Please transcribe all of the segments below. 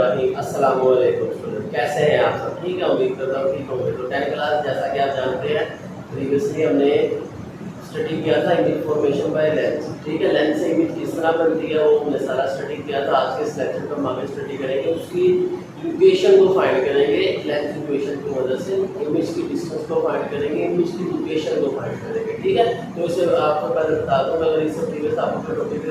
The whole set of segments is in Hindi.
बिस्मिल्लाहिर्रहमानिर्रहीम। अस्सलाम वालेकुम स्टूडेंट, कैसे हैं आप सब? ठीक है, उम्मीद करता हूँ ठीक होंगे। तो 10th क्लास जैसा कि आप जानते हैं प्रीवियसली हमने स्टडी किया था इमेज फॉर्मेशन बाय लेंस। ठीक है, लेंस से इमेज किस तरह बनती है वो हमने सारा स्टडी किया था। आज के इस लेक्चर में हम आगे स्टडी करेंगे, उसकी इक्वेशन को फाइंड करेंगे। लेंस इक्वेशन की मदद से इमेज की डिस्टेंस को फाइंड करेंगे, इमेज की इक्वेशन को फाइंड करेंगे। ठीक है, तो इसे आपको पहले बता दूँ, अगर इस प्रीवियस आपको टॉपिक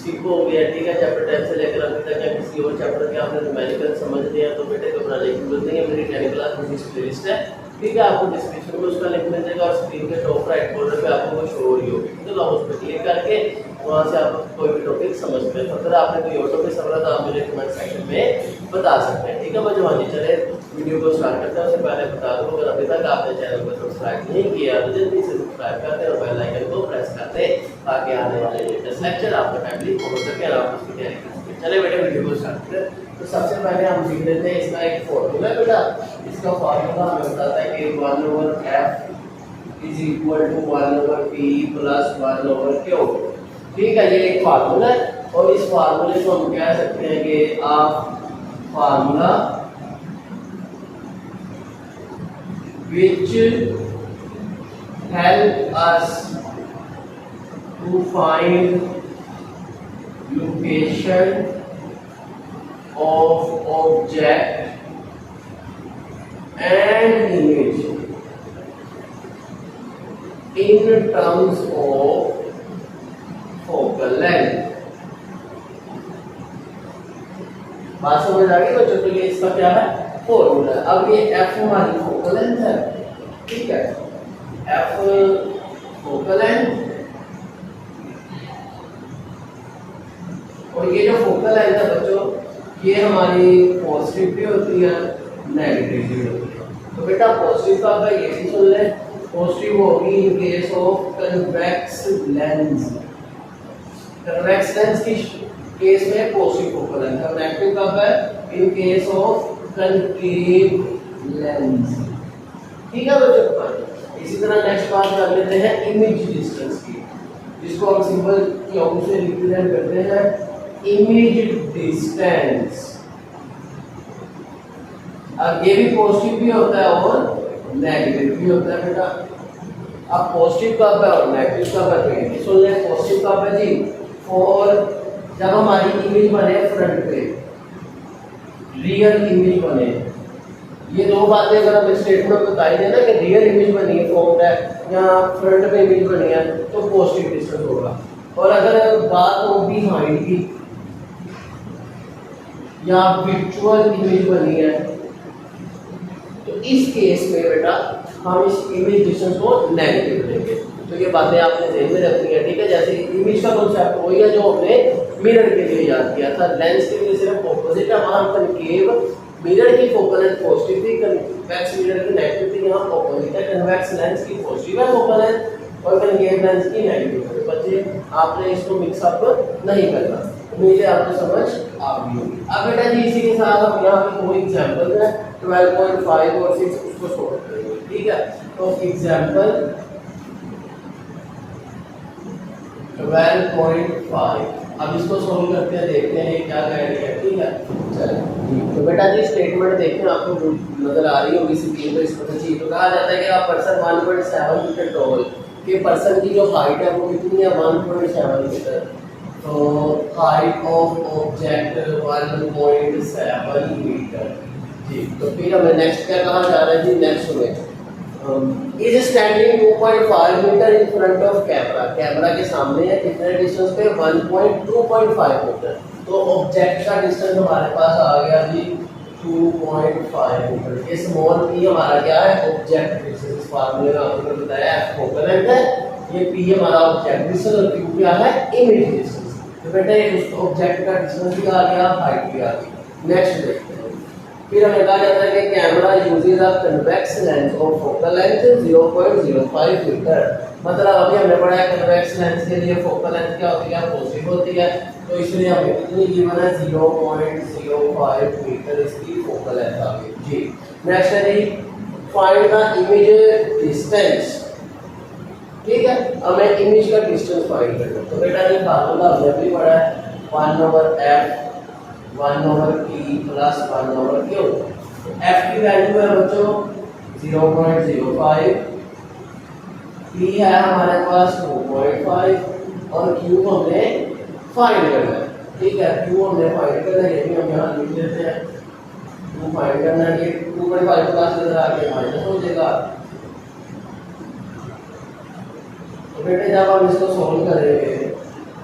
स्किप हो गया, ठीक है, चैप्टर 10 से लेकर अभी तक या किसी और चैप्टर के आपने न्यूमेरिकल समझ लिया तो बेटे घबराने की जरूरत नहीं है। मेरी 10 क्लास फिजिक्स प्लेलिस्ट है, ठीक है, आपको डिस्क्रिप्शन में उसका लिंक मिल जाएगा और स्क्रीन के टॉप राइट कॉर्नर पे आपको वो शो हो रही होगी। ठीक है, तो आप उस पर क्लिक करके वहाँ से आप कोई भी टॉपिक समझ सकते हैं। अगर आपने कोई और टॉपिक समझा तो आप मुझे कमेंट सेक्शन में बता सकते हैं। ठीक है, जवानी चले वीडियो को स्टार्ट करते हैं। उससे पहले बता दूँ, अगर अभी तक आपने चैनल को सब्सक्राइब नहीं किया तो जल्दी से सब्सक्राइब करते हैं और बेल आइकन को प्रेस करते हैं ताकि आने वाले लेटेस्ट लेक्चर आपको टाइमली पहुंच सके और आप उसकी तैयारी कर सकें। चले बेटे वीडियो को स्टार्ट करें। तो सबसे पहले हम सीख लेते हैं इसका एक फॉर्मूला है बेटा। इसका फॉर्मूला हमें बताता है कि 1/f is equal to 1/p plus 1/q। ठीक है, ये एक फार्मूला है और इस फार्मूले को हम कह सकते हैं कि आप formula which help us to find location of object and image in terms of focal length। बात समझ आ गई बच्चों? तो ये इसका क्या है? फॉर्मूला। अब ये f हमारी फोकल लेंथ है, ठीक है, f फोकल लेंथ, और ये जो फोकल लेंथ है बच्चों ये हमारी पॉजिटिव भी होती है नेगेटिव भी होती है। तो बेटा पॉजिटिव का ये भी सुन ले, पॉजिटिव होगी in case of convex lens. Convex lens की केस में पॉजिटिव फोकल लेंथ है। नेगेटिव कब है? In case of concave lens. ठीक है बच्चों, इसी तरह नेक्स्ट बात कर लेते हैं इमेज डिस्टेंस की, जिसको हम सिंपल क्यू से रिप्रेजेंट करते हैं इमेज डिस्टेंस। अब ये भी पॉजिटिव भी होता है और नेगेटिव भी होता है बेटा। अब पॉजिटिव कब है और नेगेटिव कब है? तो ये सुन ले, पॉजिटिव कब है जी? और जब हमारी इमेज बने फ्रंट पे, रियल इमेज बने। ये दो बातें अगर हमें स्टेटमेंट बताई देना कि रियल इमेज बनी है, फॉर्म्ड है, या फ्रंट पे इमेज बनी है, तो पॉजिटिव डिस्टेंस होगा। और अगर बात हो बिहाइंड की या विजुअल इमेज बनी है तो इस केस में बेटा हम इस इमेज डिस्टेंस को नेगेटिव लेंगे। तो ये बातें आपने ध्यान में रखनी है। ठीक है, जैसे इमेज का कॉन्सेप्ट वही है जो हमने मिरर के लिए याद किया था। लेंस के लिए सिर्फ ऑपोजिट है, वहां कनकेव मिरर की फोकल लेंथ पॉजिटिव थी, कन्वेक्स मिरर की नेगेटिव थी। यहाँ ऑपोजिट है, कन्वेक्स लेंस की पॉजिटिव है फोकल लेंथ और कनकेव लेंस की नेगेटिव है। बच्चे आपने इसको मिक्स अप नहीं करना, उम्मीद है आपको समझ आ गई होगी। अब बेटा जी इसी के साथ हम यहाँ पे दो एग्जांपल है 12.5 और 6 उसको सॉल्व करेंगे। ठीक है, तो एग्जांपल 12.5 अब इसको सॉल्व करते हैं, देखते हैं ये क्या कह रही है। ठीक है, चलिए तो बेटा जी स्टेटमेंट देखें, आपको नजर आ रही होगी स्क्रीन पे। इसको चाहिए तो कहा जाता है कि आप पर्सन 1.7 मीटर टॉल के पर्सन की जो हाइट है वो कितनी है? 1.7 मीटर। तो हाइट ऑफ ऑब्जेक्ट 1.7 मीटर जी। तो फिर हमें नेक्स्ट क्या कहा जा रहा है जी? नेक्स्ट में is standing 2.5 metre in front of camera. Camera के सामने है, कितने डिस्टेंस पे? 2.5 मीटर। तो ऑब्जेक्ट का डिस्टेंस हमारे पास आ गया जी 2.5 मीटर। ये स्मॉल पी हमारा क्या है? Object distance. फार्मूले में आपने बताया फोकल लेंथ है, ये पी हमारा ऑब्जेक्ट डिस्टेंस और क्यू क्या है? Image distance. तो बेटा ये ऑब्जेक्ट का डिस्टेंस भी आ गया, हाइट भी आ गई। नेक्स्ट देखते हैं, फिर हमें कहा जाता है कि camera uses a convex lens of focal length 0.05 metre. मतलब अभी हमने पढ़ा है कन्वेक्स लेंस के लिए फोकल लेंथ क्या होती है? पॉजिटिव होती है। तो इसलिए हमें कितनी गिवन है? 0.05 मीटर इसकी फोकल लेंथ आ गई जी। नेक्स्ट है जी फाइंड द इमेज डिस्टेंस। ठीक है, हमें इमेज का डिस्टेंस फाइंड करना। तो बेटा ये फार्मूला हमने भी पढ़ा है 1/f 1/p प्लस 1/q। तो f की वैल्यू है बच्चों 0.05, p है हमारे पास 2.5 और q हमने फाइंड करना है। ठीक है, q हमने फाइंड करना है, ये भी हम यहाँ लिख लेते हैं। q फाइंड करना है, ये 2.5 प्लस इधर आके माइनस हो जाएगा। तो बेटे जब हम इसको सोल्व करेंगे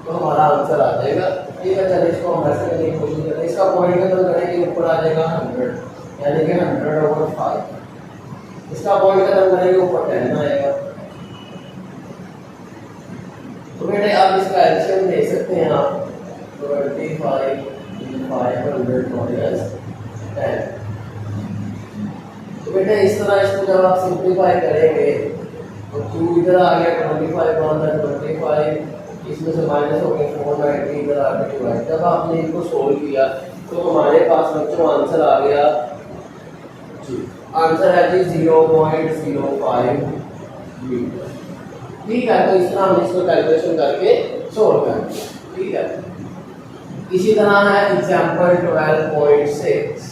तो हमारा आंसर आ जाएगा। ठीक है, चलिए इसको हम ऐसे करने की कोशिश करते हैं। इसका पॉइंट खत्म करेंगे, ऊपर आ जाएगा 100, यानी कि 100/5। इसका पॉइंट खत्म करेंगे, ऊपर 10 आएगा। तो बेटे आप इसका एलसीएम दे सकते हैं आप 25 500 माइनस 10। तो बेटे इस तरह इसको जब आप सिंप्लीफाई करेंगे तो q इधर आ गया 25 1 25, इसमें से माइनस हो गया 490 इधर आ गया डिवाइड। जब आपने इनको सोल्व किया तो हमारे पास बच्चों आंसर आ गया जी, आंसर है जी 0.05 मीटर। ठीक है, तो इस तरह हमने इसको कैलकुलेशन करके सोल्व कर दिया। ठीक है, इसी तरह है एग्जांपल 12.6।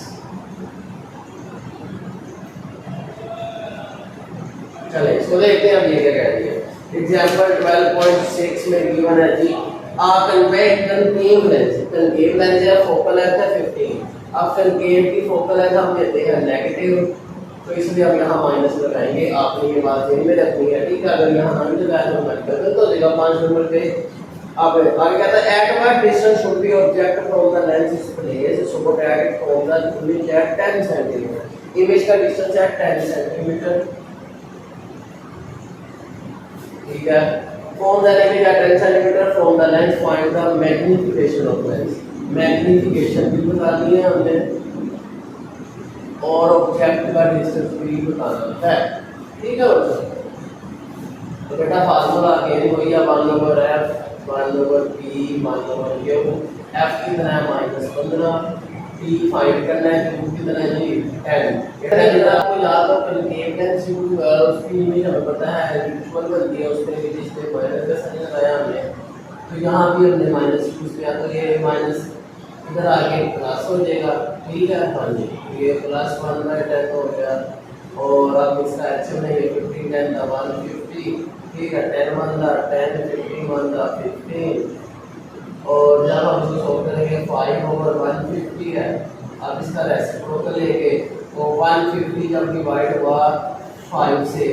चले इसको देखते हैं अब ये क्या कह रही है। एग्जांपल 12.6 में गिवन है जी कनकेव लेंस। कनकेव लेंस है, फोकल लेंथ है 15। अब कनकेव की फोकल लेंथ हम देते हैं नेगेटिव, तो इसलिए हम यहाँ माइनस लगाएंगे। आपने ये बात ध्यान में रखनी है। ठीक है, अगर यहाँ हम लगाए तो मेडिकल तो देगा 5 नंबर पे। अब आगे कहता है at what distance should be object from the lens is placed so that from the image at 10 centimetre. Image का डिस्टेंस है 10 सेंटीमीटर। ठीक है, from the image at 10 centimetre from the lens find the magnification of lens. Magnification भी बता दी है हमने और ऑब्जेक्ट का डिस्टेंस भी बताना है। ठीक है बच्चों, तो बेटा फार्मूला अगेन वही है 1/f 1/p 1/q। f कितना है -15, p फाइंड करना है, q कितना है जी 10। बेटा जरा आपको याद हो कनकेव लेंस उसकी इमेज हमें पता है यूजुअल बनती है, उसमें भी जिसने माइनस का साइन लगाया हमने, तो यहाँ भी हमने माइनस यूज किया तो ये माइनस इधर आके प्लस हो जाएगा। ठीक है, हाँ जी, ये प्लस 1/10 हो गया। और अब इसका एचएम नहीं है 15 10 150। ठीक है, 10 1 10 15 1 15। और जब हम इसको सॉल्व करेंगे 5/150 है। अब इसका रेसिप्रोकल लेके तो 150 जब डिवाइड हुआ 5 से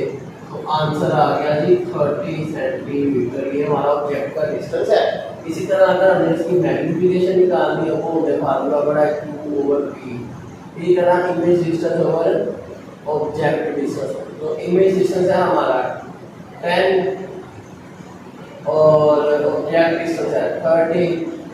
तो आंसर आ गया जी 30 सेंटीमीटर। ये हमारा ऑब्जेक्ट का डिस्टेंस है। इसी तरह अगर हमने इसकी मैग्नीफिकेशन निकालनी है वो हमने फार्मूला बड़ा है q/p। ठीक है ना, image distance over object distance. तो इमेज डिस्टेंस है हमारा 10 और ऑब्जेक्ट डिस्टेंस है 30।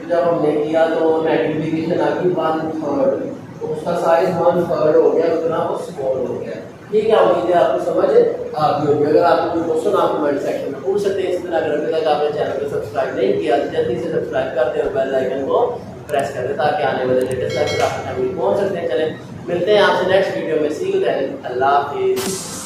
जब हमने किया तो मैग्नीफिकेशन आ गई 1/3, तो उसका साइज 1/3 हो गया, उतना वो स्मॉल हो गया। ठीक है, उम्मीद है आपको समझ आ गई होगी। अगर आपको कोई क्वेश्चन आप कमेंट सेक्शन में पूछ सकते हैं। इस तरह अगर अभी तक आपने चैनल को सब्सक्राइब नहीं किया तो जल्दी से सब्सक्राइब कर दें और बेल आइकन को प्रेस कर दें ताकि आने वाले लेटेस्ट लेक्चर आप तक पहुंच सकते हैं। चलें मिलते हैं आपसे नेक्स्ट वीडियो में। सी यू देन, अल्लाह हाफिज़।